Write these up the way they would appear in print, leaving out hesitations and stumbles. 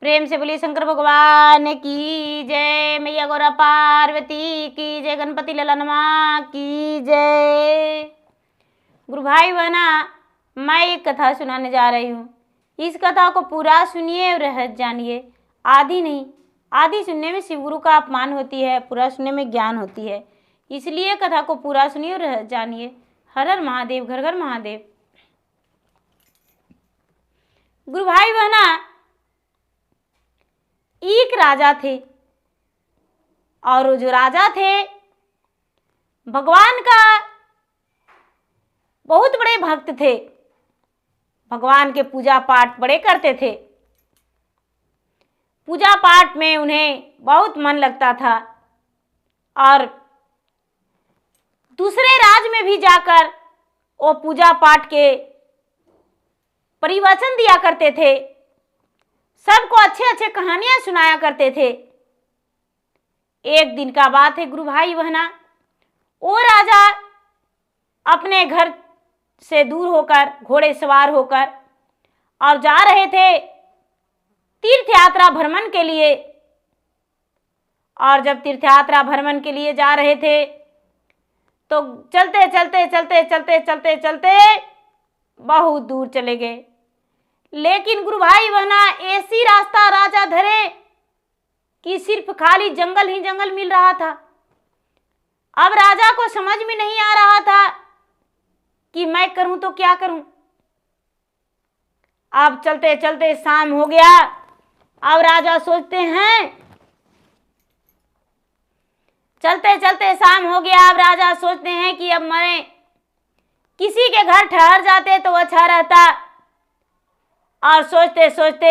प्रेम से बोलिए शंकर भगवान की जय, मैया गौरा पार्वती की जय, गणपति ललनमा की जय। गुरु भाई बहना, मैं एक कथा सुनाने जा रही हूँ। इस कथा को पूरा सुनिए और रहस्य जानिए। आधी नहीं, आधी सुनने में शिव गुरु का अपमान होती है, पूरा सुनने में ज्ञान होती है। इसलिए कथा को पूरा सुनिए और रहस्य जानिए। हर हर महादेव, घर घर महादेव। गुरु भाई बहना, एक राजा थे और वो जो राजा थे भगवान का बहुत बड़े भक्त थे। भगवान के पूजा पाठ बड़े करते थे। पूजा पाठ में उन्हें बहुत मन लगता था और दूसरे राज्य में भी जाकर वो पूजा पाठ के परिवचन दिया करते थे। सबको अच्छे अच्छे कहानियां सुनाया करते थे। एक दिन का बात है गुरु भाई बहना, वो राजा अपने घर से दूर होकर घोड़े सवार होकर और जा रहे थे तीर्थ यात्रा भ्रमण के लिए। और जब तीर्थ यात्रा भ्रमण के लिए जा रहे थे तो चलते चलते चलते चलते चलते चलते बहुत दूर चले गए। लेकिन गुरु भाई बहना, ऐसी रास्ता राजा धरे कि सिर्फ खाली जंगल ही जंगल मिल रहा था। अब राजा को समझ में नहीं आ रहा था कि मैं करूं तो क्या करूं। अब चलते चलते शाम हो गया। अब राजा सोचते हैं, चलते चलते शाम हो गया। अब राजा सोचते हैं कि अब मैं किसी के घर ठहर जाते तो अच्छा रहता। और सोचते सोचते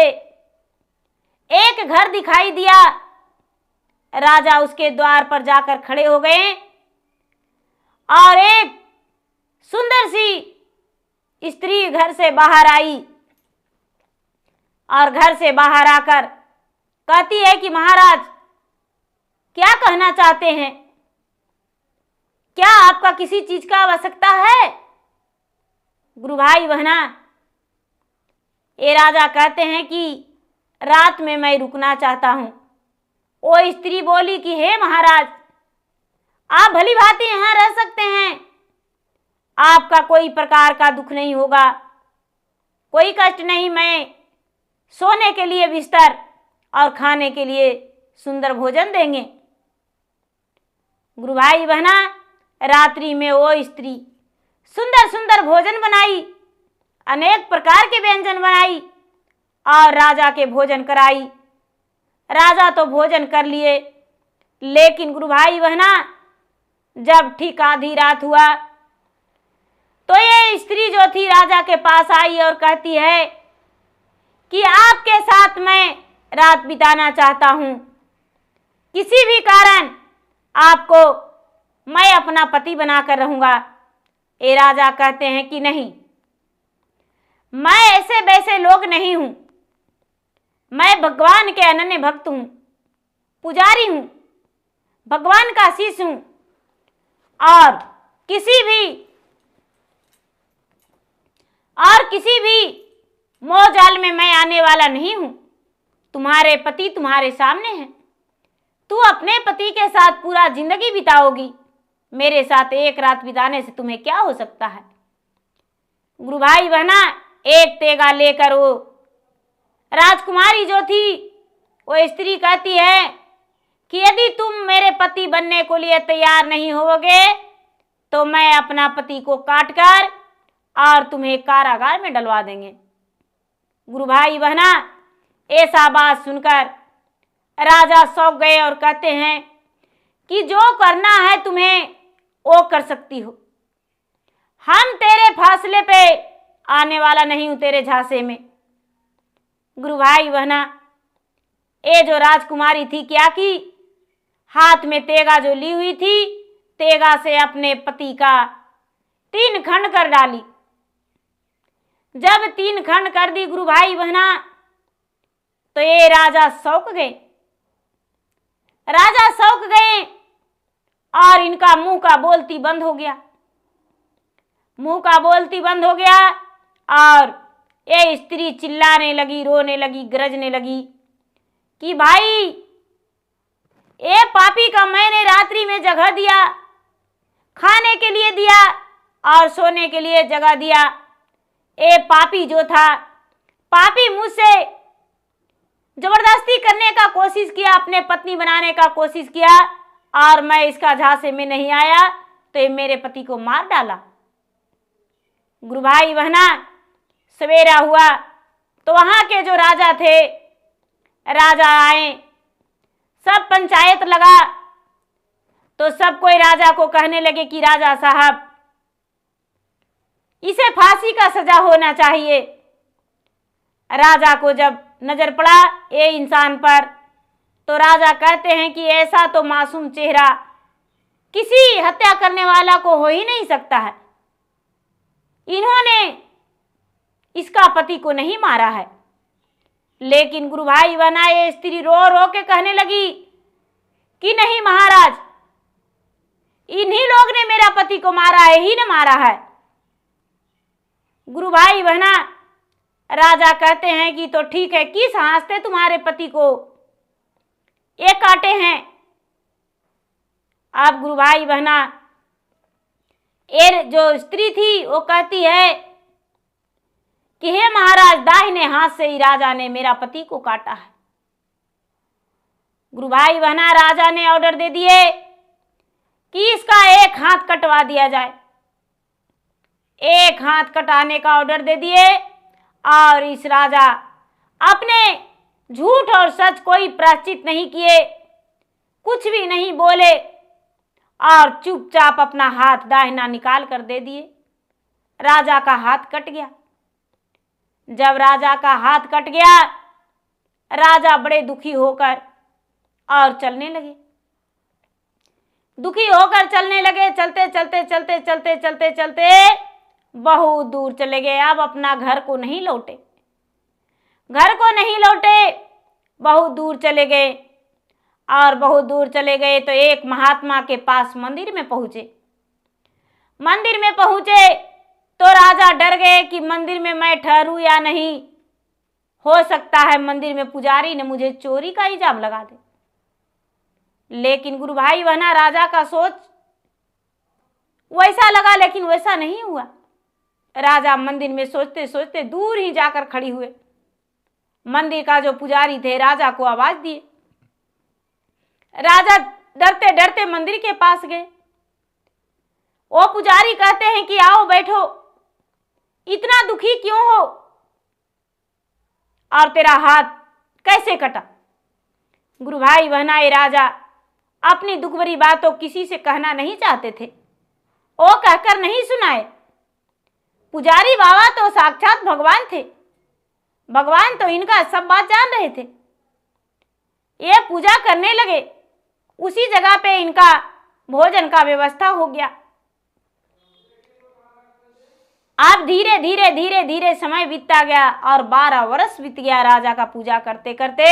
एक घर दिखाई दिया। राजा उसके द्वार पर जाकर खड़े हो गए और एक सुंदर सी स्त्री घर से बाहर आई और घर से बाहर आकर कहती है कि महाराज, क्या कहना चाहते हैं? क्या आपका किसी चीज का आवश्यकता है? गुरु भाई बहना, ये राजा कहते हैं कि रात में मैं रुकना चाहता हूं। वो स्त्री बोली कि हे महाराज, आप भली भांति यहां रह सकते हैं। आपका कोई प्रकार का दुख नहीं होगा, कोई कष्ट नहीं। मैं सोने के लिए बिस्तर और खाने के लिए सुंदर भोजन देंगे। गुरु भाई बहना, रात्रि में वो स्त्री सुंदर सुंदर भोजन बनाई, अनेक प्रकार के व्यंजन बनाई और राजा के भोजन कराई। राजा तो भोजन कर लिए, लेकिन गुरु भाई बहना, जब ठीक आधी रात हुआ तो ये स्त्री जो थी राजा के पास आई और कहती है कि आपके साथ मैं रात बिताना चाहता हूं। किसी भी कारण आपको मैं अपना पति बनाकर रहूंगा। ये राजा कहते हैं कि नहीं, मैं ऐसे वैसे लोग नहीं हूं। मैं भगवान के अनन्य भक्त हूं, पुजारी हूं, भगवान का शिष्य हूं और किसी भी मोह जाल में मैं आने वाला नहीं हूं। तुम्हारे पति तुम्हारे सामने हैं। तू अपने पति के साथ पूरा जिंदगी बिताओगी। मेरे साथ एक रात बिताने से तुम्हें क्या हो सकता है? गुरु भाई बहना, एक तेगा लेकर वो राजकुमारी जो थी वो स्त्री कहती है कि यदि तुम मेरे पति बनने को लिए तैयार नहीं होगे तो मैं अपना पति को काटकर और तुम्हें कारागार में डलवा देंगे। गुरु भाई बहना, ऐसा बात सुनकर राजा सौंप गए और कहते हैं कि जो करना है तुम्हें वो कर सकती हो। हम तेरे फासले पे आने वाला नहीं हूं, तेरे झांसे में। गुरु भाई बहना, ये जो राजकुमारी थी क्या की, हाथ में तेगा जो ली हुई थी, तेगा से अपने पति का 3 खंड कर डाली। जब 3 खंड कर दी गुरु भाई बहना, तो ये राजा सौंक गए। राजा सौंक गए और इनका मुंह का बोलती बंद हो गया। मुंह का बोलती बंद हो गया और ये स्त्री चिल्लाने लगी, रोने लगी, गरजने लगी कि भाई ए पापी का मैंने रात्रि में जगह दिया, खाने के लिए दिया और सोने के लिए जगह दिया। ए पापी जो था, पापी मुझसे जबरदस्ती करने का कोशिश किया, अपने पत्नी बनाने का कोशिश किया और मैं इसका झांसे में नहीं आया तो ये मेरे पति को मार डाला। गुरु भाई बहना, सवेरा हुआ तो वहां के जो राजा थे, राजा आए, सब पंचायत लगा तो सब कोई राजा को कहने लगे कि राजा साहब इसे फांसी का सजा होना चाहिए। राजा को जब नजर पड़ा ये इंसान पर तो राजा कहते हैं कि ऐसा तो मासूम चेहरा किसी हत्या करने वाला को हो ही नहीं सकता है। इन्होंने इसका पति को नहीं मारा है। लेकिन गुरु भाई बहना, ये स्त्री रो रो के कहने लगी कि नहीं महाराज, इन्हीं लोग ने मेरा पति को मारा है, ही ने मारा है। गुरु भाई बहना, राजा कहते हैं कि तो ठीक है, किस हाथ से तुम्हारे पति को ये काटे हैं। अब गुरु भाई बहना, ये जो स्त्री थी वो कहती है कि हे महाराज, दाहिने हाथ से ही राजा ने मेरा पति को काटा है। गुरु भाई बहना, राजा ने ऑर्डर दे दिए कि इसका एक हाथ कटवा दिया जाए। एक हाथ कटाने का ऑर्डर दे दिए और इस राजा अपने झूठ और सच कोई प्रायश्चित नहीं किए, कुछ भी नहीं बोले और चुपचाप अपना हाथ दाहिना निकाल कर दे दिए। राजा का हाथ कट गया। जब राजा का हाथ कट गया, राजा बड़े दुखी होकर और चलने लगे। दुखी होकर चलने लगे। चलते चलते चलते चलते चलते चलते बहुत दूर चले गए। अब अपना घर को नहीं लौटे, घर को नहीं लौटे, बहुत दूर चले गए। और बहुत दूर चले गए तो एक महात्मा के पास मंदिर में पहुंचे। मंदिर में पहुंचे तो राजा डर गए कि मंदिर में मैं ठहरूं या नहीं, हो सकता है मंदिर में पुजारी ने मुझे चोरी का इल्जाम लगा दे। लेकिन गुरु भाई बहना, राजा का सोच वैसा लगा, लेकिन वैसा नहीं हुआ। राजा मंदिर में सोचते सोचते दूर ही जाकर खड़ी हुए। मंदिर का जो पुजारी थे राजा को आवाज दिए। राजा डरते डरते मंदिर के पास गए। वो पुजारी कहते हैं कि आओ बैठो, इतना दुखी क्यों हो और तेरा हाथ कैसे कटा। गुरु भाई बहना, ये राजा अपनी दुख भरी बातों किसी से कहना नहीं चाहते थे। वो कहकर नहीं सुनाए। पुजारी बाबा तो साक्षात भगवान थे, भगवान तो इनका सब बात जान रहे थे। ये पूजा करने लगे, उसी जगह पे इनका भोजन का व्यवस्था हो गया। अब धीरे धीरे धीरे धीरे समय बीतता गया और 12 वर्ष बीत गया राजा का पूजा करते करते।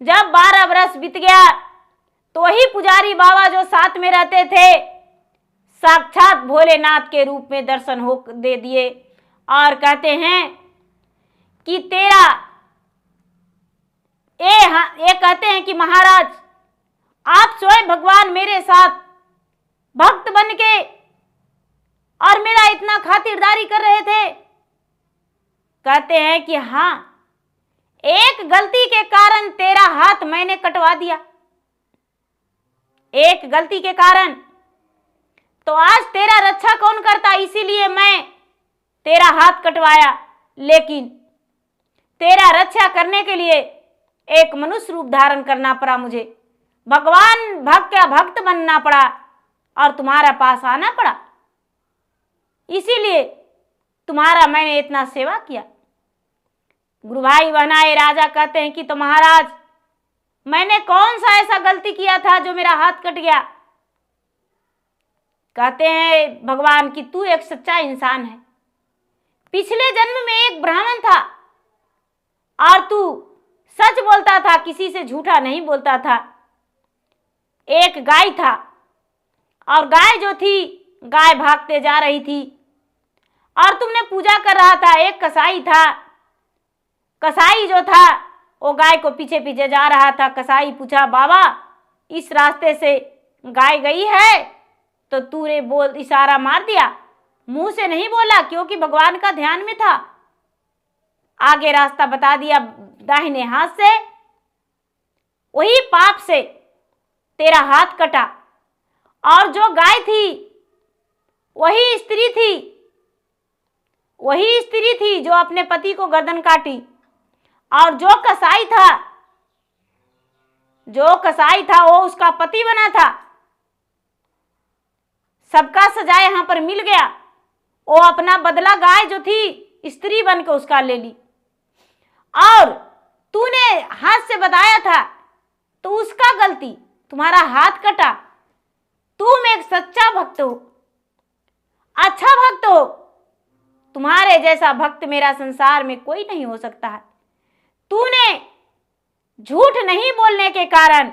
जब 12 वर्ष बीत गया तो वही पुजारी बाबा जो साथ में रहते थे साक्षात भोलेनाथ के रूप में दर्शन हो दे दिए और कहते हैं कि तेरा ये कहते हैं कि महाराज, आप स्वयं भगवान मेरे साथ भक्त बन के और मेरा इतना खातिरदारी कर रहे थे। कहते हैं कि हाँ, एक गलती के कारण तेरा हाथ मैंने कटवा दिया, एक गलती के कारण। तो आज तेरा रक्षा कौन करता, इसीलिए मैं तेरा हाथ कटवाया। लेकिन तेरा रक्षा करने के लिए एक मनुष्य रूप धारण करना पड़ा मुझे, भगवान भक्त का भक्त बनना पड़ा और तुम्हारा पास आना पड़ा, इसीलिए तुम्हारा मैंने इतना सेवा किया। गुरु भाई बहना, ये राजा कहते हैं कि तो महाराज, मैंने कौन सा ऐसा गलती किया था जो मेरा हाथ कट गया। कहते हैं भगवान कि तू एक सच्चा इंसान है, पिछले जन्म में एक ब्राह्मण था और तू सच बोलता था, किसी से झूठा नहीं बोलता था। एक गाय था और गाय जो थी, गाय भागते जा रही थी और तुमने पूजा कर रहा था। एक कसाई था, कसाई जो था वो गाय को पीछे पीछे जा रहा था। कसाई पूछा, बाबा इस रास्ते से गाय गई है? तो तूने बोल इशारा मार दिया, मुंह से नहीं बोला क्योंकि भगवान का ध्यान में था। आगे रास्ता बता दिया दाहिने हाथ से। वही पाप से तेरा हाथ कटा। और जो गाय थी वही स्त्री थी जो अपने पति को गर्दन काटी। और जो कसाई था वो उसका पति बना था। सबका सजा यहां पर मिल गया। वो अपना बदला गाय जो थी स्त्री बन के उसका ले ली। और तूने हाथ से बताया था तो उसका गलती, तुम्हारा हाथ कटा। तुम एक सच्चा भक्त हो, अच्छा भक्त हो। तुम्हारे जैसा भक्त मेरा संसार में कोई नहीं हो सकता है। तूने झूठ नहीं बोलने के कारण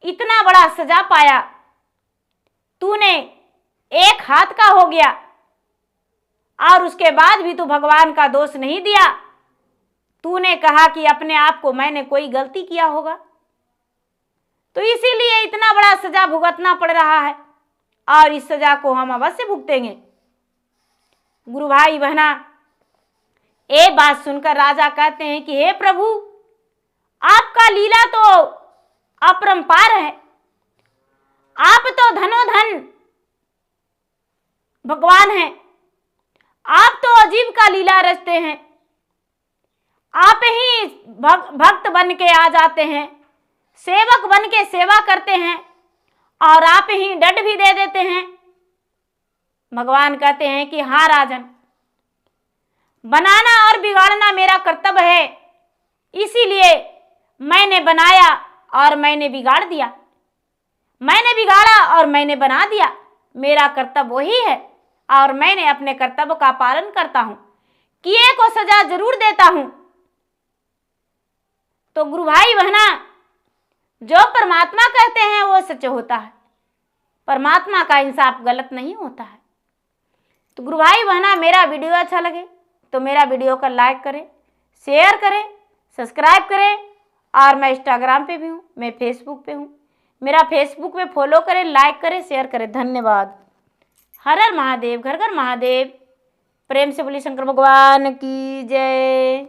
इतना बड़ा सजा पाया। तूने एक हाथ का हो गया और उसके बाद भी तू भगवान का दोष नहीं दिया। तूने कहा कि अपने आप को मैंने कोई गलती किया होगा, तो इसीलिए इतना बड़ा सजा भुगतना पड़ रहा है और इस सजा को हम अवश्य भुगतेंगे। गुरु भाई बहना, ये बात सुनकर राजा कहते हैं कि हे प्रभु, आपका लीला तो अपरंपार है। आप तो धनोधन भगवान हैं। आप तो अजीब का लीला रचते हैं। आप ही भक्त बन के आ जाते हैं, सेवक बन के सेवा करते हैं और आप ही दंड भी दे देते हैं। भगवान कहते हैं कि हाँ राजन, बनाना और बिगाड़ना मेरा कर्तव्य है। इसीलिए मैंने बनाया और मैंने बिगाड़ दिया, मैंने बिगाड़ा और मैंने बना दिया। मेरा कर्तव्य वही है और मैंने अपने कर्तव्य का पालन करता हूं, किए को सजा जरूर देता हूं। तो गुरु भाई बहना, जो परमात्मा कहते हैं वो सच होता है। परमात्मा का इंसाफ गलत नहीं होता है। तो गुरु भाई बहना, मेरा वीडियो अच्छा लगे तो मेरा वीडियो को लाइक करें, शेयर करें, सब्सक्राइब करें। और मैं इंस्टाग्राम पे भी हूँ, मैं फेसबुक पे हूँ। मेरा फेसबुक पे फॉलो करें, लाइक करें, शेयर करें। धन्यवाद। हर हर महादेव, घर घर महादेव। प्रेम से बोलिए शंकर भगवान की जय।